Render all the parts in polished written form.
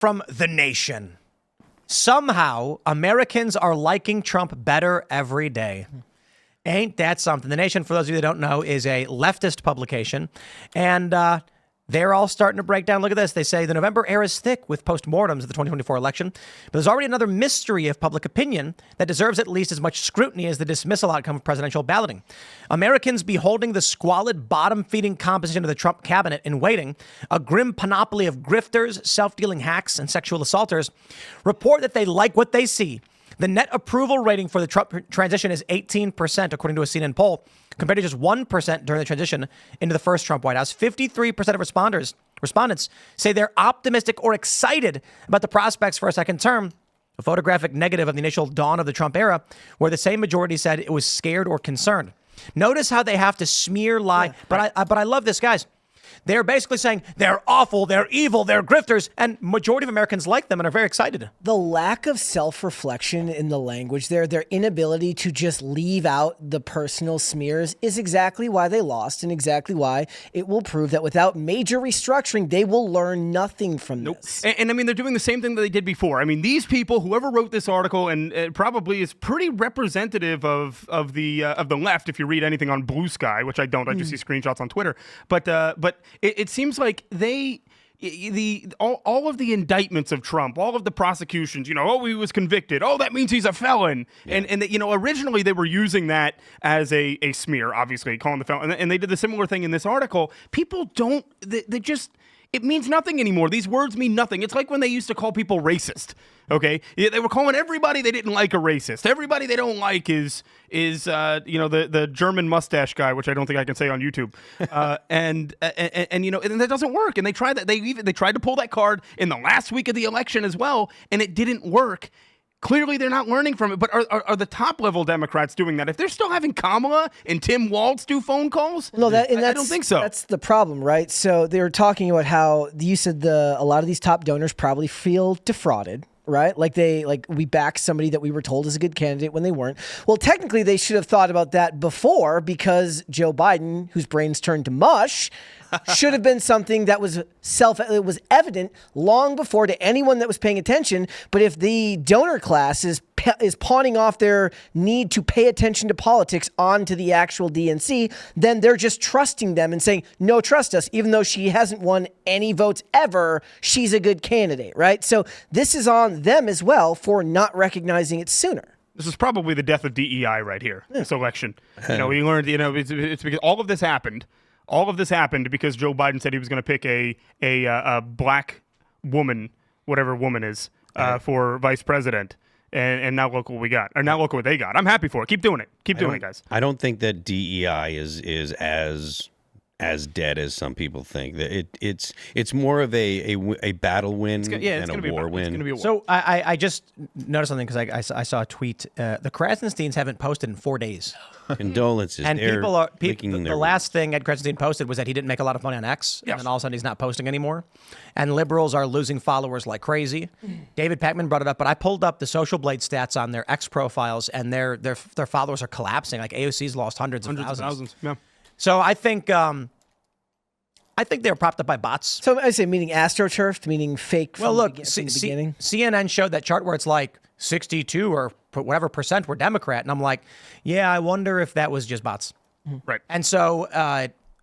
From The Nation. Somehow, Americans are liking Trump better every day. Ain't that something? The Nation, for those of you that don't know, is a leftist publication. And they're all starting to break down. Look at this. They say the November air is thick with postmortems of the 2024 election. But there's already another mystery of public opinion that deserves at least as much scrutiny as the dismissal outcome of presidential balloting. Americans beholding the squalid, bottom-feeding composition of the Trump cabinet in waiting, a grim panoply of grifters, self-dealing hacks, and sexual assaulters, report that they like what they see. The net approval rating for the Trump transition is 18%, according to a CNN poll, compared to just 1% during the transition into the first Trump White House. 53% of respondents say they're optimistic or excited about the prospects for a second term, a photographic negative of the initial dawn of the Trump era, where the same majority said it was scared or concerned. Notice how they have to smear, lie. Yeah, but I love this, guys. They're basically saying they're awful, they're evil, they're grifters, and majority of Americans like them and are very excited. The lack of self-reflection in the language there, their inability to just leave out the personal smears is exactly why they lost and exactly why it will prove that without major restructuring, they will learn nothing from this. And I mean, they're doing the same thing that they did before. I mean, these people, whoever wrote this article, and it probably is pretty representative of the left if you read anything on Blue Sky, which I don't. I just see screenshots on Twitter. But it seems like all of the indictments of Trump, all of the prosecutions, he was convicted. Oh, that means he's a felon. Yeah. And originally they were using that as a smear, obviously, calling the felon. And they did the similar thing in this article. People don't, it means nothing anymore. These words mean nothing. It's like when they used to call people racist. Okay, they were calling everybody they didn't like a racist. Everybody they don't like is the German mustache guy, which I don't think I can say on YouTube. And that doesn't work. And they tried that. They tried to pull that card in the last week of the election as well, and it didn't work. Clearly, they're not learning from it. But are the top-level Democrats doing that? If they're still having Kamala and Tim Walz do phone calls, no, I don't think so. That's the problem, right? So they were talking about how you said a lot of these top donors probably feel defrauded. Right? Like we backed somebody that we were told is a good candidate when they weren't. Well, technically they should have thought about that before, because Joe Biden, whose brains turned to mush, should have been something that was it was evident long before to anyone that was paying attention. But if the donor class is pawning off their need to pay attention to politics onto the actual DNC, then they're just trusting them and saying, no, trust us, even though she hasn't won any votes ever, she's a good candidate, right? So this is on them as well for not recognizing it sooner. This is probably the death of DEI right here, this election. We learned, it's because all of this happened. All of this happened because Joe Biden said he was going to pick a black woman, whatever woman is, for vice president. And now look what we got. Or now look what they got. I'm happy for it. Keep doing it. Keep doing it, guys. I don't think that DEI is as dead as some people think. It's more of a battle win than a war win. It's gonna be a war. So I just noticed something because I saw a tweet. The Krasensteins haven't posted in 4 days. Condolences. And the last thing Ed Krasenstein posted was that he didn't make a lot of money on X, and then all of a sudden he's not posting anymore. And liberals are losing followers like crazy. David Pakman brought it up, but I pulled up the Social Blade stats on their X profiles, and their followers are collapsing. Like AOC's lost hundreds of thousands. Yeah. So I think they're propped up by bots. So I say meaning astroturfed, meaning fake from the beginning. CNN showed that chart where it's like 62 or whatever percent were Democrat. And I'm like, yeah, I wonder if that was just bots. Right. And so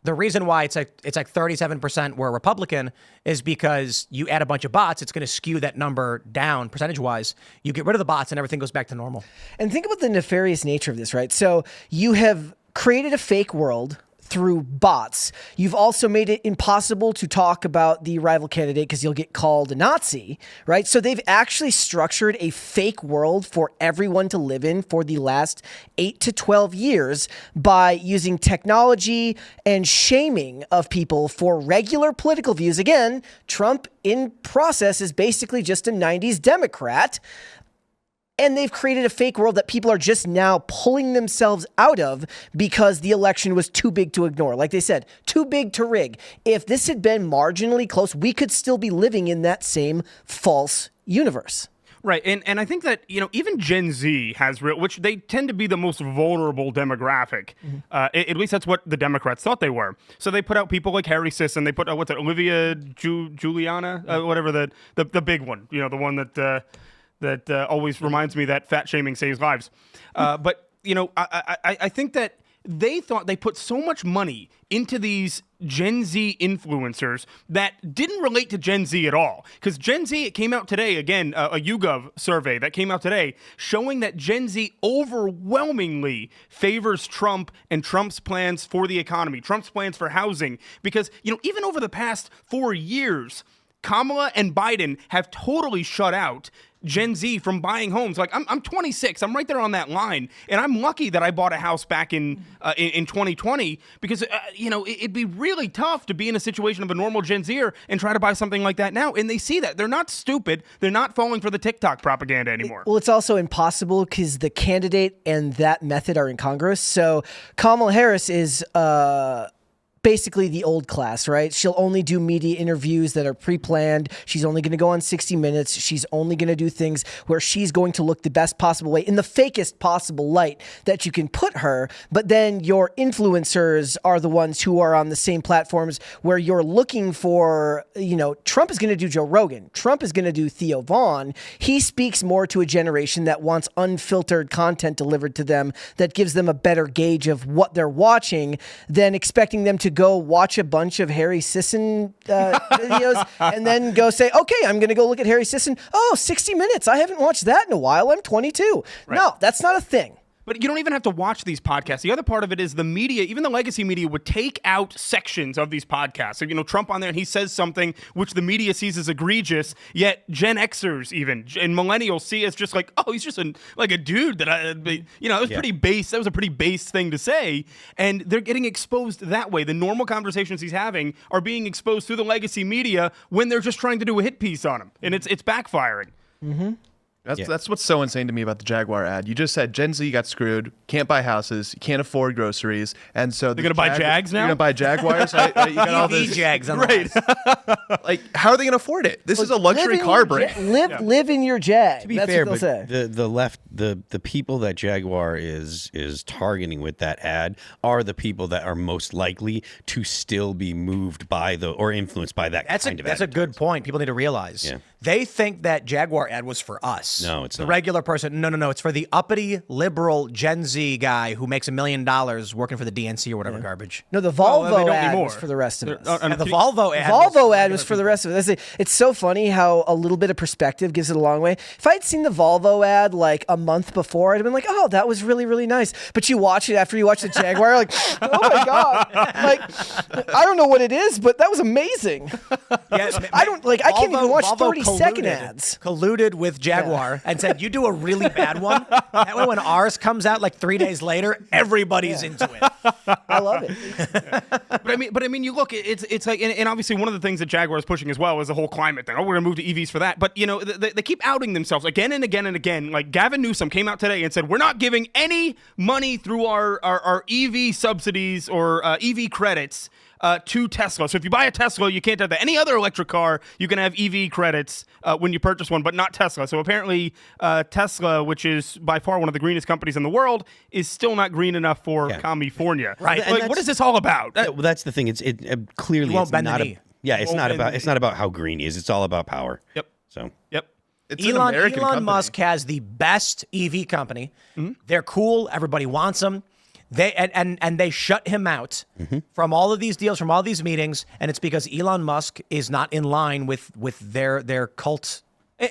the reason why it's like 37% were Republican is because you add a bunch of bots, it's going to skew that number down percentage-wise. You get rid of the bots and everything goes back to normal. And think about the nefarious nature of this, right? So you have created a fake world through bots. You've also made it impossible to talk about the rival candidate because you'll get called a Nazi, right? So they've actually structured a fake world for everyone to live in for the last 8 to 12 years by using technology and shaming of people for regular political views. Again, Trump in process is basically just a 90s Democrat. And they've created a fake world that people are just now pulling themselves out of because the election was too big to ignore. Like they said, too big to rig. If this had been marginally close, we could still be living in that same false universe. Right, and I think that even Gen Z has which they tend to be the most vulnerable demographic. At least that's what the Democrats thought they were. So they put out people like Harry Sisson. They put out Olivia Juliana, whatever the big one. The one that always reminds me that fat shaming saves lives. But I think that they thought they put so much money into these Gen Z influencers that didn't relate to Gen Z at all. Because Gen Z, it came out today, again, a YouGov survey that came out today showing that Gen Z overwhelmingly favors Trump and Trump's plans for the economy, Trump's plans for housing. Because, even over the past 4 years, Kamala and Biden have totally shut out Gen Z from buying homes. Like I'm 26. I'm right there on that line, and I'm lucky that I bought a house back in 2020 because it'd be really tough to be in a situation of a normal Gen Zer and try to buy something like that now. And they see that they're not stupid. They're not falling for the TikTok propaganda anymore. Well, it's also impossible because the candidate and that method are incongruous. So Kamala Harris is basically the old class, right? She'll only do media interviews that are pre-planned. She's only going to go on 60 Minutes. She's only going to do things where she's going to look the best possible way in the fakest possible light that you can put her. But then your influencers are the ones who are on the same platforms where you're looking for, Trump is going to do Joe Rogan. Trump is going to do Theo Vaughn. He speaks more to a generation that wants unfiltered content delivered to them that gives them a better gauge of what they're watching than expecting them to go watch a bunch of Harry Sisson videos and then go say, okay, I'm going to go look at Harry Sisson. Oh, 60 Minutes. I haven't watched that in a while. I'm 22. Right. No, that's not a thing. But you don't even have to watch these podcasts. The other part of it is the media, even the legacy media, would take out sections of these podcasts. So, Trump on there, and he says something which the media sees as egregious, yet Gen Xers even, and millennials see as just like, oh, he's just a dude that, it was pretty base. That was a pretty base thing to say. And they're getting exposed that way. The normal conversations he's having are being exposed through the legacy media when they're just trying to do a hit piece on him. And it's backfiring. Mm-hmm. That's what's so insane to me about the Jaguar ad. You just said Gen Z got screwed, can't buy houses, can't afford groceries, and so they're gonna buy Jags now. You're gonna buy Jaguars. You got all this Jags on right. Like, how are they gonna afford it? This is a luxury car brand. Live in your Jag. To be That's fair, what they'll say. the people that Jaguar is targeting with that ad are the people that are most likely to still be moved by or influenced by that kind of That's a good point. People need to realize. Yeah. They think that Jaguar ad was for us. No, it's the not. regular person. No. It's for the uppity liberal Gen Z guy who makes $1 million working for the DNC or whatever garbage. No, the Volvo ad was for the rest of us. And the Volvo ad. Volvo ad was for the rest of us. It's so funny how a little bit of perspective gives it a long way. If I had seen the Volvo ad like a month before, I'd have been like, oh, that was really, really nice. But you watch it after you watch the Jaguar, like, oh my God. Like, I don't know what it is, but that was amazing. Yes, I can't even watch 30-second ads. Colluded with Jaguar and said, you do a really bad one. That way when ours comes out like 3 days later, everybody's into it. I love it. But I mean, you look, it's like, and obviously one of the things that Jaguar is pushing as well is the whole climate thing. Oh, we're gonna move to EVs for that. But they keep outing themselves again and again and again. Like Gavin Newsom came out today and said, we're not giving any money through our EV subsidies or EV credits to Tesla. So if you buy a Tesla, you can't have that. Any other electric car, you can have EV credits when you purchase one, but not Tesla. So apparently Tesla, which is by far one of the greenest companies in the world, is still not green enough for California. Right. Like, what is this all about? Well, that's the thing. It's clearly won't it's bend the not knee. it's not about how green he is. It's all about power. Yep. So. Yep. It's an American Elon company. Musk has the best EV company. Mm-hmm. They're cool. Everybody wants them. They shut him out from all of these deals, from all these meetings, and it's because Elon Musk is not in line with their cult.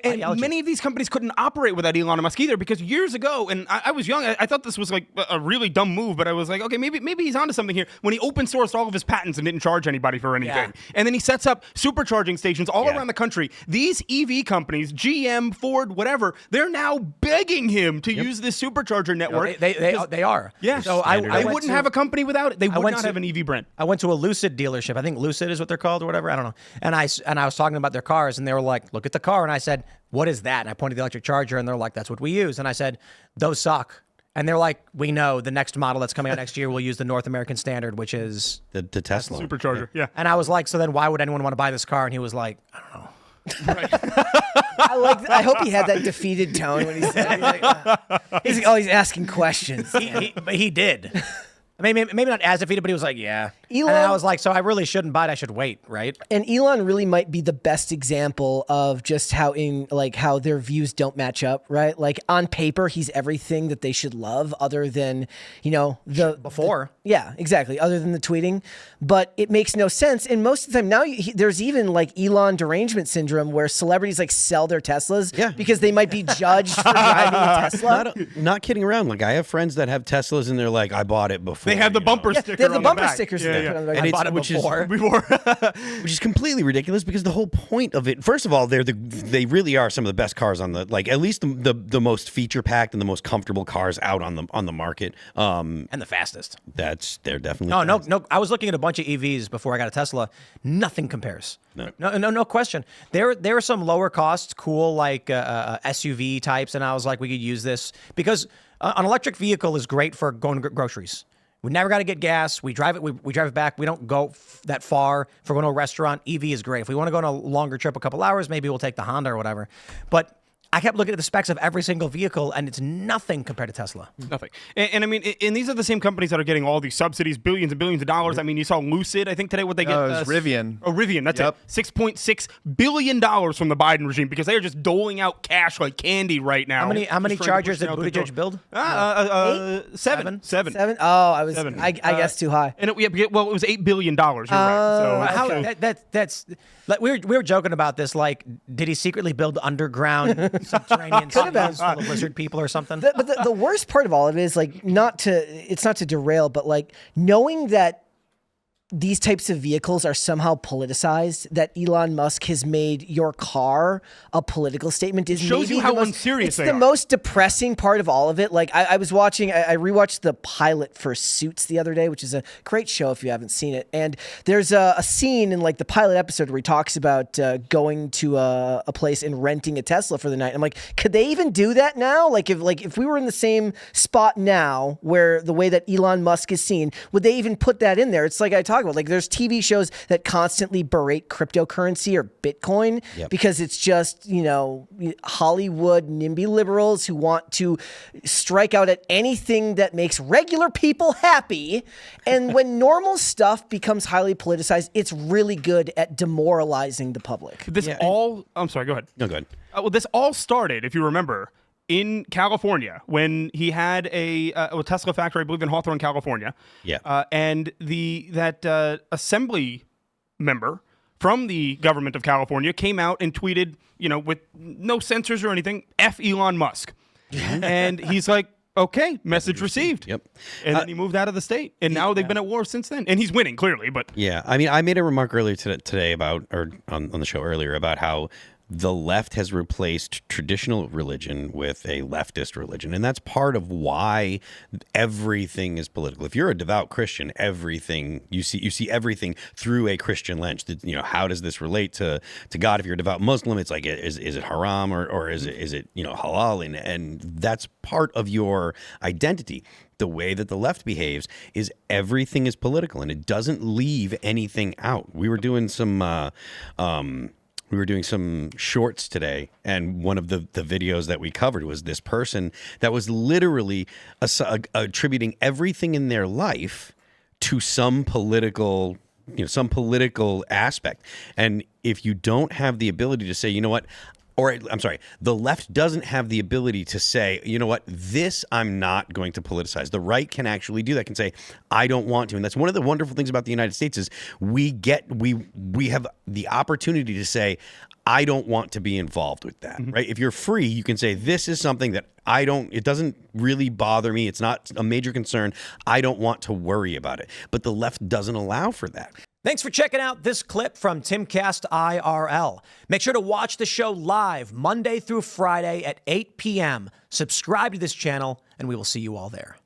And many of these companies couldn't operate without Elon Musk either, because years ago, and I was young, I thought this was like a really dumb move, but I was like, okay, maybe he's onto something here. When he open sourced all of his patents and didn't charge anybody for anything. Yeah. And then he sets up supercharging stations all around the country. These EV companies, GM, Ford, whatever, they're now begging him to use this supercharger network. They are. Yeah. So they wouldn't have a company without it. They would not have an EV brand. I went to a Lucid dealership. I think Lucid is what they're called or whatever. I don't know. And I was talking about their cars, and they were like, look at the car. And I said, what is that? And I pointed to the electric charger, and they're like, that's what we use. And I said, those suck. And they're like, we know the next model that's coming out next year will use the North American standard, which is the Tesla supercharger. Yeah. And I was like, so then why would anyone want to buy this car? And he was like, I don't know. I like, I hope he had that defeated tone when he said it. He's like, oh, he's asking questions. But he did. Maybe not as defeated, but he was like, yeah. Elon, and I was like, so I really shouldn't buy it. I should wait, right? And Elon really might be the best example of just how how their views don't match up, right? Like on paper, he's everything that they should love, other than Before. Yeah, exactly. Other than the tweeting, but it makes no sense. And most of the time now, there's even like Elon derangement syndrome, where celebrities like sell their Teslas because they might be judged for driving a Tesla. Not kidding around. Like I have friends that have Teslas and they're like, I bought it before. They have the bumper sticker. They have the on bumper back. stickers. Yeah, that they yeah. put on the And back. I bought it before. which is completely ridiculous because the whole point of it, first of all, they really are some of the best cars on the, like, at least the most feature packed and the most comfortable cars out on the market. And the fastest. They're definitely No. I was looking at a bunch of EVs before I got a Tesla. Nothing compares. No question. There are some lower costs, cool like SUV types, and I was like, we could use this because an electric vehicle is great for going to groceries. We never got to get gas. We drive it. We drive it back. We don't go that far. If we're going to a restaurant, EV is great. If we want to go on a longer trip, a couple hours, maybe we'll take the Honda or whatever. But I kept looking at the specs of every single vehicle, and it's nothing compared to Tesla. Nothing. And I mean, and these are the same companies that are getting all these subsidies, billions and billions of dollars. I mean, you saw Lucid, I think today, what they get. Oh, it was Rivian. Oh, Rivian, that's Yep. it. $6.6 billion from the Biden regime because they are just doling out cash like candy right now. How many Just trying to Chargers push did it out the Buttigieg door. build? Seven. 7? Oh, I was. Seven. I guess too high. And it was $8 billion. You're right. So How, so- that's like we were joking about this. Like, did he secretly build underground subterranean cities full of lizard people or something? But the worst part of all of it is like it's not to derail, but like knowing that these types of vehicles are somehow politicized, that Elon Musk has made your car a political statement is Shows maybe you how the most, unserious it's they the are. most depressing part of all of it. Like I rewatched the pilot for Suits the other day, which is a great show if you haven't seen it. And there's a scene in like the pilot episode where he talks about going to a place and renting a Tesla for the night. I'm like, could they even do that now? Like if we were in the same spot now, where the way that Elon Musk is seen, would they even put that in there? It's like I talk about, like there's TV shows that constantly berate cryptocurrency or Bitcoin because it's just, Hollywood NIMBY liberals who want to strike out at anything that makes regular people happy. And when normal stuff becomes highly politicized, it's really good at demoralizing the public. I'm sorry, go ahead. No, go ahead. Well, this all started, if you remember, in California when he had a Tesla factory, I believe in Hawthorne, California. Yeah. And that assembly member from the government of California came out and tweeted, with no censors or anything, F Elon Musk. And he's like, okay, message received. Yep. And then he moved out of the state. And now they've been at war since then. And he's winning, clearly. But Yeah, I mean, I made a remark earlier today about, or on the show earlier, about how the left has replaced traditional religion with a leftist religion, and that's part of why everything is political. If you're a devout Christian, everything you see everything through a Christian lens. How does this relate to God? If you're a devout Muslim, it's like, is it haram or is it halal? And that's part of your identity. The way that the left behaves is everything is political, and it doesn't leave anything out. We were doing some shorts today, and one of the videos that we covered was this person that was literally attributing everything in their life to some political aspect. And if you don't have the ability to say, you know what, or I'm sorry, the left doesn't have the ability to say, you know what, this I'm not going to politicize. The right can actually do that, can say, I don't want to. And that's one of the wonderful things about the United States is we have the opportunity to say, I don't want to be involved with that, right? If you're free, you can say, this is something that it doesn't really bother me. It's not a major concern. I don't want to worry about it. But the left doesn't allow for that. Thanks for checking out this clip from Timcast IRL. Make sure to watch the show live Monday through Friday at 8 p.m. Subscribe to this channel, and we will see you all there.